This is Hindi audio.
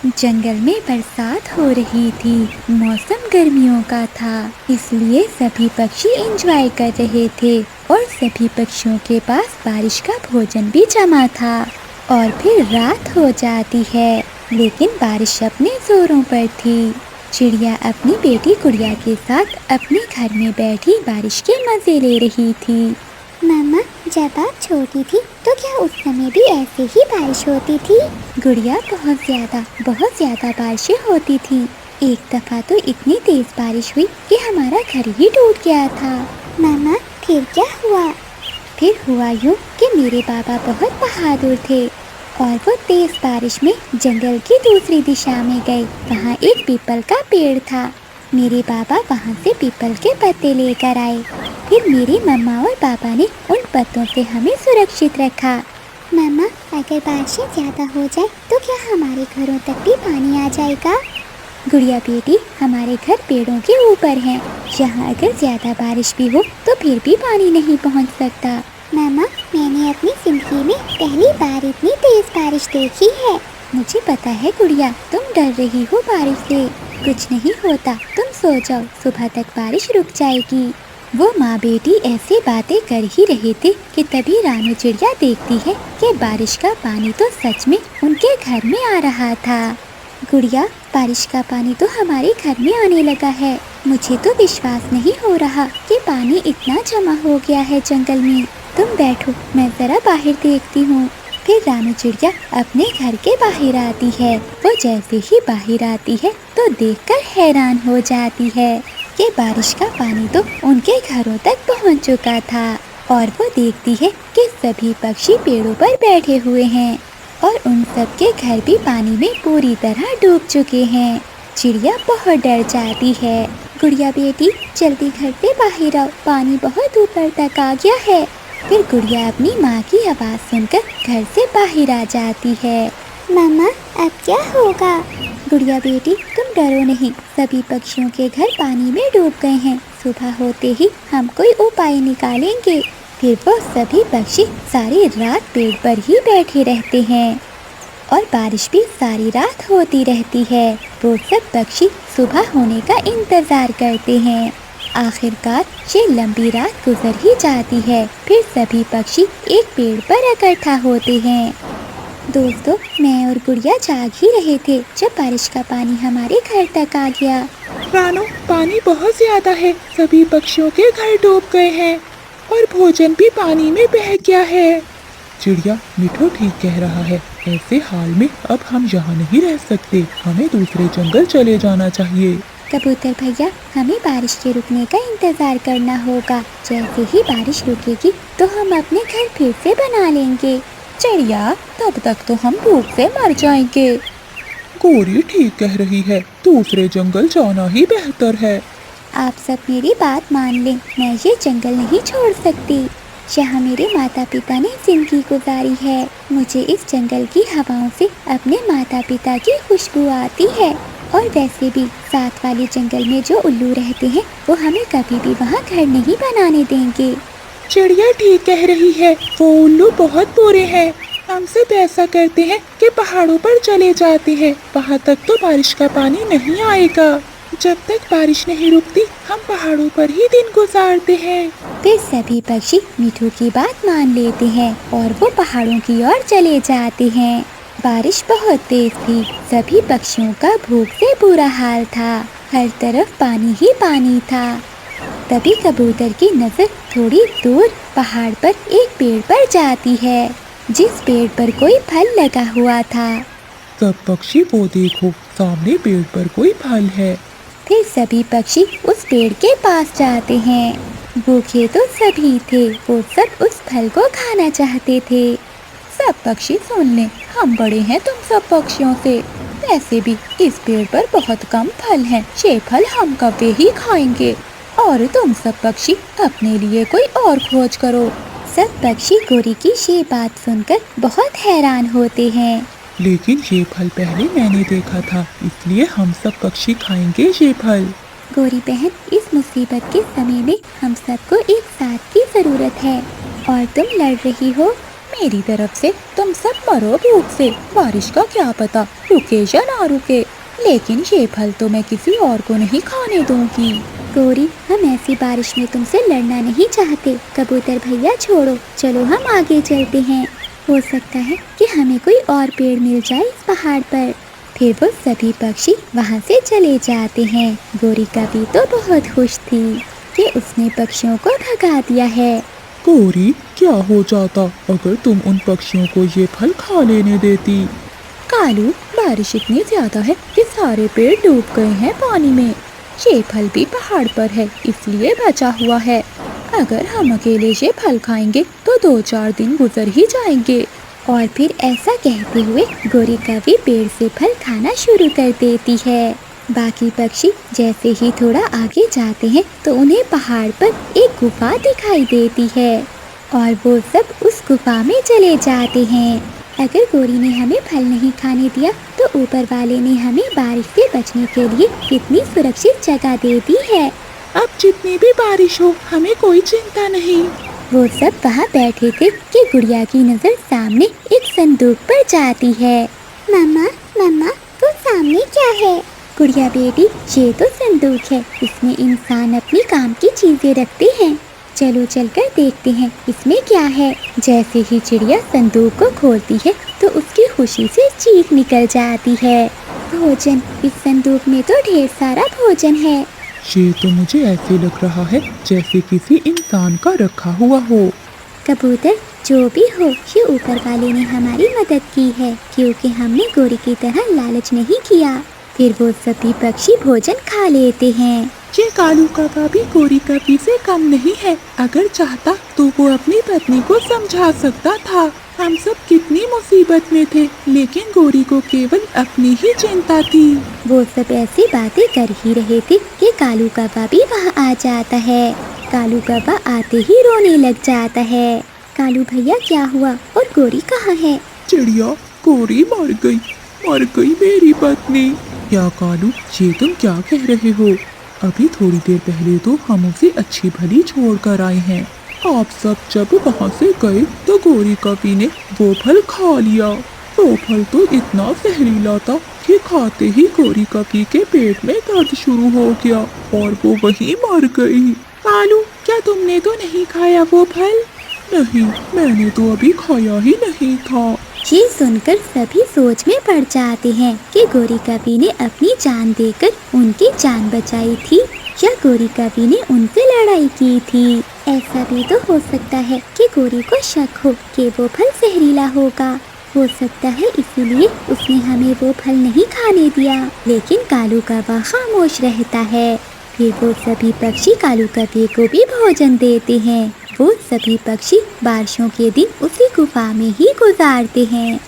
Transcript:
जंगल में बरसात हो रही थी। मौसम गर्मियों का था, इसलिए सभी पक्षी एंजॉय कर रहे थे और सभी पक्षियों के पास बारिश का भोजन भी जमा था। और फिर रात हो जाती है, लेकिन बारिश अपने जोरों पर थी। चिड़िया अपनी बेटी गुड़िया के साथ अपने घर में बैठी बारिश के मजे ले रही थी। मामा, जब आप छोटी थी तो क्या उस समय भी ऐसे ही बारिश होती थी? गुड़िया, बहुत ज्यादा बारिशें होती थी। एक दफा तो इतनी तेज बारिश हुई कि हमारा घर ही टूट गया था। मामा, फिर क्या हुआ? फिर हुआ यूँ कि मेरे पापा बहुत बहादुर थे और वो तेज बारिश में जंगल की दूसरी दिशा में गए। वहाँ एक पीपल का पेड़ था। मेरे पापा वहाँ से पीपल के पत्ते लेकर आए। फिर मेरी मम्मा और पापा ने उन पत्तों से हमें सुरक्षित रखा। मामा, अगर बारिशें ज्यादा हो जाए तो क्या हमारे घरों तक भी पानी आ जाएगा? गुड़िया बेटी, हमारे घर पेड़ों के ऊपर हैं। यहाँ अगर ज्यादा बारिश भी हो तो फिर भी पानी नहीं पहुँच सकता। मामा, मैंने अपनी जिंदगी में पहली बार इतनी तेज बारिश देखी है। मुझे पता है गुड़िया, तुम डर रही हो बारिश से। कुछ नहीं होता, तुम सो जाओ, सुबह तक बारिश रुक जाएगी। वो माँ बेटी ऐसे बातें कर ही रहे थे कि तभी रानू चिड़िया देखती है कि बारिश का पानी तो सच में उनके घर में आ रहा था। गुड़िया, बारिश का पानी तो हमारे घर में आने लगा है। मुझे तो विश्वास नहीं हो रहा कि पानी इतना जमा हो गया है जंगल में। तुम बैठो, मैं जरा बाहर देखती हूँ। फिर रानू चिड़िया अपने घर के बाहर आती है। वो जैसे ही बाहर आती है तो देखकर हैरान हो जाती है कि बारिश का पानी तो उनके घरों तक पहुँच चुका था। और वो देखती है कि सभी पक्षी पेड़ों पर बैठे हुए हैं और उन सब के घर भी पानी में पूरी तरह डूब चुके हैं। चिड़िया बहुत डर जाती है। गुड़िया बेटी, जल्दी घर से बाहर आओ, पानी बहुत ऊपर तक आ गया है। फिर गुड़िया अपनी माँ की आवाज़ सुनकर घर से बाहर आ जाती है। मामा, अब क्या होगा? गुड़िया बेटी, तुम डरो नहीं, सभी पक्षियों के घर पानी में डूब गए हैं। सुबह होते ही हम कोई उपाय निकालेंगे। फिर वो सभी पक्षी सारी रात पेड़ पर ही बैठे रहते हैं और बारिश भी सारी रात होती रहती है। वो सब पक्षी सुबह होने का इंतजार करते हैं। आखिरकार ये लंबी रात गुजर ही जाती है। फिर सभी पक्षी एक पेड़ पर इकट्ठा होते हैं। दोस्तों, मैं और गुड़िया जाग ही रहे थे जब बारिश का पानी हमारे घर तक आ गया। रानू, पानी बहुत ज्यादा है, सभी पक्षियों के घर डूब गए हैं और भोजन भी पानी में बह गया है। चिड़िया, मिठू ठीक कह रहा है। ऐसे हाल में अब हम यहाँ नहीं रह सकते, हमें दूसरे जंगल चले जाना चाहिए। कबूतर भैया, हमें बारिश के रुकने का इंतजार करना होगा। जैसे ही बारिश रुकेगी तो हम अपने घर फिर से बना लेंगे। चिड़िया, तब तक तो हम भूख से मर जाएंगे। गोरी ठीक कह रही है, दूसरे जंगल जाना ही बेहतर है। आप सब मेरी बात मान लें, मैं ये जंगल नहीं छोड़ सकती। यहाँ मेरे माता पिता ने जिंदगी गुजारी है। मुझे इस जंगल की हवाओं से अपने माता पिता की खुशबू आती है। और वैसे भी साथ वाले जंगल में जो उल्लू रहते हैं वो हमें कभी भी वहाँ घर नहीं बनाने देंगे। चिड़िया ठीक कह रही है, वो उल्लू बहुत बुरे हैं। हम सब ऐसा करते हैं कि पहाड़ों पर चले जाते हैं, वहाँ तक तो बारिश का पानी नहीं आएगा। जब तक बारिश नहीं रुकती हम पहाड़ों पर ही दिन गुजारते हैं। फिर सभी पक्षी मिठू की बात मान लेते हैं और वो पहाड़ों की ओर चले जाते हैं। बारिश बहुत तेज थी, सभी पक्षियों का भूख से बुरा हाल था। हर तरफ पानी ही पानी था। तभी कबूतर की नजर थोड़ी दूर पहाड़ पर एक पेड़ पर जाती है, जिस पेड़ पर कोई फल लगा हुआ था। सब पक्षी वो देखो, सामने पेड़ पर कोई फल है। फिर सभी पक्षी उस पेड़ के पास जाते हैं। भूखे तो सभी थे, वो सब उस फल को खाना चाहते थे। सब पक्षी सुन लें, हम बड़े हैं तुम सब पक्षियों से। वैसे भी इस पेड़ पर बहुत कम फल हैं, ये फल हम कभी ही खाएंगे। और तुम सब पक्षी अपने लिए कोई और खोज करो। सब पक्षी गोरी की ये बात सुनकर बहुत हैरान होते हैं। लेकिन ये फल पहले मैंने देखा था, इसलिए हम सब पक्षी खाएंगे ये फल। गोरी बहन, इस मुसीबत के समय में हम सबको एक साथ की जरूरत है। और तुम लड़ रही हो? मेरी तरफ से तुम सब मरो भूख से। बारिश का क्या पता रुके या ना रुके, लेकिन ये फल तो मैं किसी और को नहीं खाने दूंगी। गौरी, हम ऐसी बारिश में तुमसे लड़ना नहीं चाहते। कबूतर भैया छोड़ो, चलो हम आगे चलते हैं। हो सकता है कि हमें कोई और पेड़ मिल जाए इस पहाड़ पर। फिर वो सभी पक्षी वहाँ से चले जाते हैं। गोरी कभी तो बहुत खुश थी कि उसने पक्षियों को भगा दिया है। गौरी, क्या हो जाता अगर तुम उन पक्षियों को ये फल खा लेने देती? कालू, बारिश इतनी ज्यादा है कि सारे पेड़ डूब गए हैं पानी में। ये फल भी पहाड़ पर है इसलिए बचा हुआ है। अगर हम अकेले ये फल खाएंगे तो 2-4 दिन गुजर ही जाएंगे। और फिर ऐसा कहते हुए गोरी कभी पेड़ से फल खाना शुरू कर देती है। बाकी पक्षी जैसे ही थोड़ा आगे जाते हैं तो उन्हें पहाड़ पर एक गुफा दिखाई देती है और वो सब उस गुफा में चले जाते हैं। अगर गोरी ने हमें फल नहीं खाने दिया तो ऊपर वाले ने हमें बारिश से बचने के लिए कितनी सुरक्षित जगह दे दी है। अब जितनी भी बारिश हो हमें कोई चिंता नहीं। वो सब वहाँ बैठे थे कि गुड़िया की नजर सामने एक संदूक पर जाती है। मम्मा, मम्मा, वो सामने क्या है? गुड़िया बेटी, ये तो संदूक है, इसमें इंसान अपनी काम की चीजें रखते हैं। चलो चलकर देखते हैं इसमें क्या है। जैसे ही चिड़िया संदूक को खोलती है तो उसकी खुशी से चीख निकल जाती है। भोजन, इस संदूक में तो ढेर सारा भोजन है। ये तो मुझे ऐसे लग रहा है जैसे किसी इंसान का रखा हुआ हो। कबूतर, जो भी हो, ये ऊपर वाले ने हमारी मदद की है क्योंकि हमने गोरी की तरह लालच नहीं किया। फिर वो सभी पक्षी भोजन खा लेते हैं। ये कालू काका भी गोरी कभी से कम नहीं है। अगर चाहता तो वो अपनी पत्नी को समझा सकता था। हम सब कितनी मुसीबत में थे, लेकिन गोरी को केवल अपनी ही चिंता थी। वो सब ऐसी बातें कर ही रहे थे कि कालू काका भी वहाँ आ जाता है। कालू काका आते ही रोने लग जाता है। कालू भैया, क्या हुआ और गोरी कहाँ है? चिड़िया, गोरी मर गई मेरी पत्नी। क्या कालू, ये तुम क्या कह रहे हो? अभी थोड़ी देर पहले तो हम उसे अच्छी भली छोड़ कर आए हैं। आप सब जब वहाँ से गए तो गोरी कवि ने वो फल खा लिया। वो फल तो इतना जहरीला था कि खाते ही गोरी कवि के पेट में दर्द शुरू हो गया और वो वहीं मर गई। कालू, क्या तुमने तो नहीं खाया वो फल? नहीं, मैंने तो अभी खाया ही नहीं था। ये सुनकर सभी सोच में पड़ जाते हैं कि गोरी कवि ने अपनी जान देकर उनकी जान बचाई थी या गोरी कवि ने उनसे लड़ाई की थी। ऐसा भी तो हो सकता है कि गोरी को शक हो कि वो फल जहरीला होगा। हो सकता है इसीलिए उसने हमें वो फल नहीं खाने दिया। लेकिन कालू कौवा खामोश रहता है। फिर वो सभी पक्षी कालू कौवे को भी भोजन देते हैं। वो सभी पक्षी बारिशों के दिन उसी गुफा में ही गुजारते हैं।